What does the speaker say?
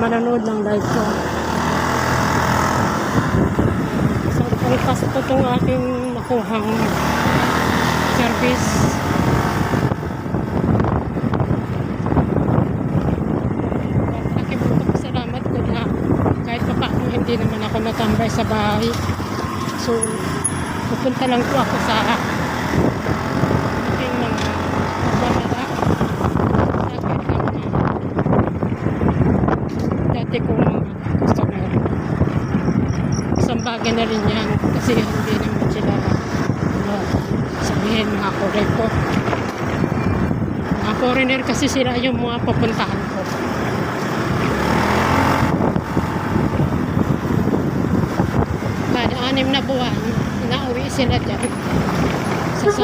manonood ng live ko. So, pangpas po itong aking nakuhang service. Salamat ko na kahit pa paano hindi naman ako natambay sa bahay. So, pupunta lang po ako sa aking mga pagmamala. Dati kong mga customer. Isang bagay na rin yan kasi hindi naman sila sabihin mga foreigner ko. Mga foreigner kasi sila yung mga pupuntahan ko. Kada 6 na buwan, nauwi sila dyan.